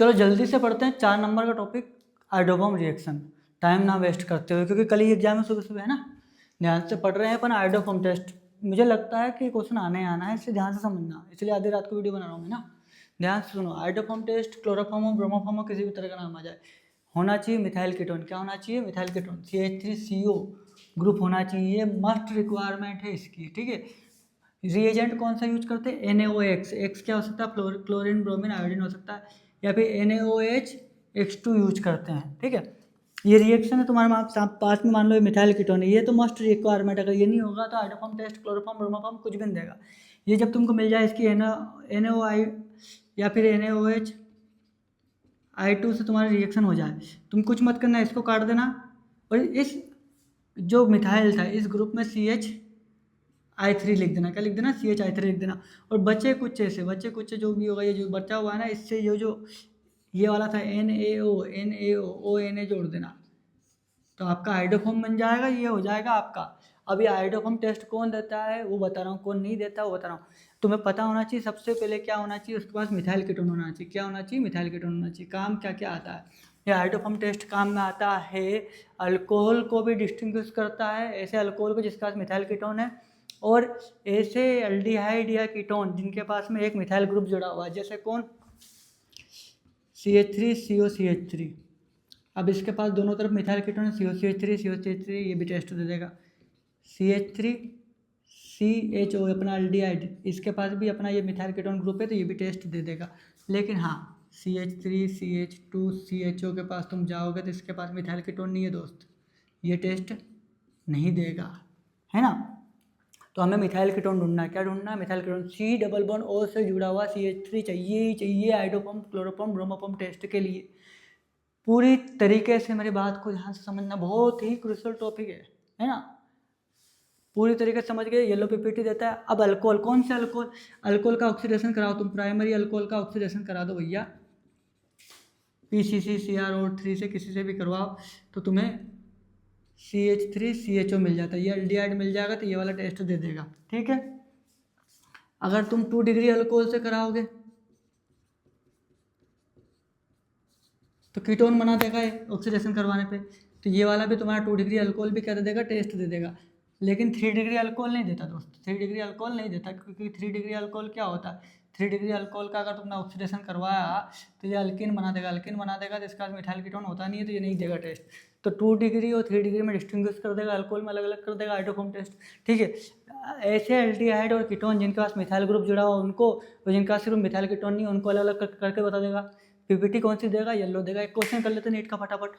चलो जल्दी से पढ़ते हैं 4 नंबर का टॉपिक, आयोडोफॉर्म रिएक्शन। टाइम ना वेस्ट करते हुए, क्योंकि कल ही एग्जाम में सुबह सुबह है ना, ध्यान से पढ़ रहे हैं अपन आयोडोफॉर्म टेस्ट। मुझे लगता है कि क्वेश्चन आने ही आना है, इसलिए ध्यान से समझना, इसलिए आधी रात को वीडियो बना रहा हूँ मैं ना। ध्यान से सुनो, आयोडोफॉर्म टेस्ट क्लोरोफॉर्म और ब्रोमोफॉर्म हो, किसी भी तरह का नाम आ जाए, होना चाहिए मिथाइल कीटोन। क्या होना चाहिए? Methyl ketone. CH3CO ग्रुप होना चाहिए, मस्ट रिक्वायरमेंट है इसकी, ठीक है। रिएजेंट कौन सा यूज करते हैं? NaOH। एक्स क्या हो सकता है? क्लोरीन, ब्रोमीन, आयोडीन हो सकता है, या फिर NaOH X2 यूज करते हैं, ठीक है। ये रिएक्शन है तुम्हारे पास में, मान लो ये मिथाइल कीटोन है, ये तो मस्ट रिक्वायरमेंट। अगर ये नहीं होगा तो आयोडोफॉर्म टेस्ट, क्लोरोफॉर्म, ब्रोमोफॉर्म कुछ भी नहीं देगा। ये जब तुमको मिल जाए इसकी NaOI या फिर NaOH I2 से तुम्हारा रिएक्शन हो जाए, तुम कुछ मत करना, इसको काट देना, और इस जो मिथाइल था इस ग्रुप में CH3 लिख देना। क्या लिख देना? CH3 लिख देना। और बचे कुछ जो भी होगा, ये जो बचा हुआ है ना, इससे ये वाला था NaO जोड़ देना, तो आपका आयोडोफॉर्म बन जाएगा, ये हो जाएगा आपका। अभी आयोडोफॉर्म टेस्ट कौन देता है वो बता रहा हूँ, कौन नहीं देता वो बता रहा हूँ। तुम्हें पता होना चाहिए सबसे पहले क्या होना चाहिए, उसके पास मिथाइल कीटोन होना चाहिए। क्या होना चाहिए? मिथाइल कीटोन होना चाहिए। काम क्या क्या आता है ये आयोडोफॉर्म टेस्ट? काम में आता है अल्कोहल को भी डिस्टिंग्विश करता है, ऐसे अल्कोहल को जिसके पास मिथाइल कीटोन है, और ऐसे एल्डिहाइड या कीटोन जिनके पास में एक मिथाइल ग्रुप जुड़ा हुआ है, जैसे कौन? CH3COCH3। अब इसके पास दोनों तरफ मिथाइल कीटोन है, COCH3, ये भी टेस्ट दे देगा। CH3CHO अपना एल्डिहाइड, इसके पास भी अपना ये मिथाइल कीटोन ग्रुप है, तो ये भी टेस्ट दे देगा। लेकिन हाँ, CH3CH2CHO के पास तुम जाओगे तो इसके पास मिथाइल कीटोन नहीं है दोस्त, ये टेस्ट नहीं देगा, है ना। तो हमें मिथाइल कीटोन ढूंढना है। क्या ढूंढना है? Methyl ketone. C double bond O से जुड़ा हुआ CH3 चाहिए ही चाहिए आयोडोफॉर्म, क्लोरोफॉर्म, ब्रोमोफॉर्म टेस्ट के लिए। पूरी तरीके से मेरी बात को ध्यान से समझना, बहुत ही क्रूशियल टॉपिक है ना। पूरी तरीके से समझ गए। येलो पीपीटी देता है। अब अल्कोहल, कौन से अल्कोहल? अल्कोहल का ऑक्सीडेशन कराओ तुम, प्राइमरी अल्कोहल का ऑक्सीडेशन करा दो भैया, PCC CrO3 से किसी से भी करवाओ, तो तुम्हें CH3CHO मिल जाता है, ये एल्डिहाइड मिल जाएगा, तो ये वाला टेस्ट दे देगा, ठीक है। अगर तुम 2 डिग्री अल्कोहल से कराओगे तो कीटोन बना देगा ऑक्सीडेशन करवाने पे, तो ये वाला भी तुम्हारा 2 डिग्री अल्कोहल भी क्या दे देगा? टेस्ट दे देगा। लेकिन 3 डिग्री अल्कोहल नहीं देता दोस्त, 3 डिग्री अल्कोहल नहीं देता, क्योंकि 3 डिग्री अल्कोहल क्या होता है? 3 डिग्री अल्कोहल का अगर तुमने ऑक्सीडेशन करवाया तो ये अल्किन बना देगा, तो इसका मिथाइल कीटोन होता नहीं है, तो ये नहीं देगा टेस्ट। तो 2 डिग्री और 3 डिग्री में डिस्टिंग्विश कर देगा, अल्कोहल में अलग अलग कर देगा आयोडोफॉर्म टेस्ट, ठीक है। ऐसे एल्डिहाइड और कीटोन जिनके पास मिथाइल ग्रुप जुड़ा हो उनको, और जिनका सिर्फ मिथाइल कीटोन नहीं, उनको अलग अलग करके बता देगा। पीपीटी कौन सी देगा? येलो देगा। एक क्वेश्चन कर लेते हैं नीट का फटाफट।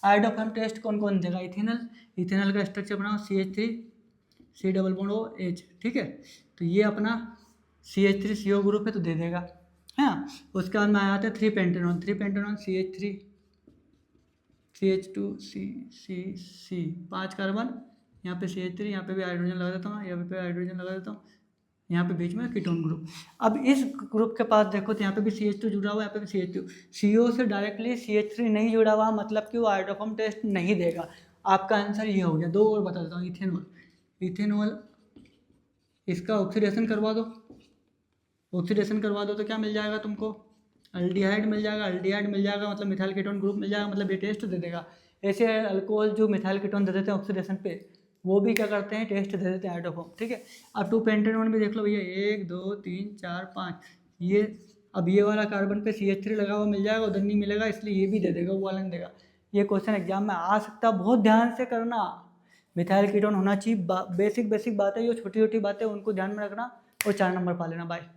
आयोडोफॉर्म टेस्ट कौन कौन देगा? इथेनॉल का स्ट्रक्चर बनाओ, CH3 C double bond OH, ठीक है। तो ये अपना CH3CO ग्रुप है, तो दे देगा, है ना। उसके बाद में आया था 3 पेंटेनॉन, CH3 CH2C 5 कार्बन, यहाँ पे CH3, यहाँ पे भी हाइड्रोजन लगा देता हूँ, यहाँ पे हाइड्रोजन लगा देता हूँ, यहाँ पे बीच में कीटोन ग्रुप। अब इस ग्रुप के पास देखो तो यहाँ पे भी CH2 जुड़ा हुआ है, यहाँ पे भी CH2। CO से डायरेक्टली CH3 नहीं जुड़ा हुआ, मतलब कि वो आयोडोफॉर्म टेस्ट नहीं देगा। आपका आंसर ये हो गया। 2 और बता देता हूँ। इथेनॉल इसका ऑक्सीडेशन करवा दो, तो क्या मिल जाएगा तुमको? एल्डिहाइड मिल जाएगा, मतलब मिथाइल कीटोन ग्रुप मिल जाएगा, मतलब ये टेस्ट दे देगा। ऐसे अल्कोहल जो मिथाइल कीटोन दे देते हैं ऑक्सीडेशन पे, वो भी क्या करते हैं? टेस्ट दे देते हैं आयोडोफॉर्म, ठीक है। अब 2 पेंटेनॉन भी देख लो भैया, 1 2 3 4 5, ये अब ये वाला कार्बन पे CH3 लगा हुआ मिल जाएगा, उधर नहीं मिलेगा, इसलिए ये भी दे देगा, वो वाला नहीं देगा। ये क्वेश्चन एग्जाम में आ सकता है, बहुत ध्यान से करना। मिथाइल कीटोन होना चाहिए, बेसिक बातें, जो छोटी छोटी बातें उनको ध्यान में रखना, और 4 नंबर पा लेना। बाय।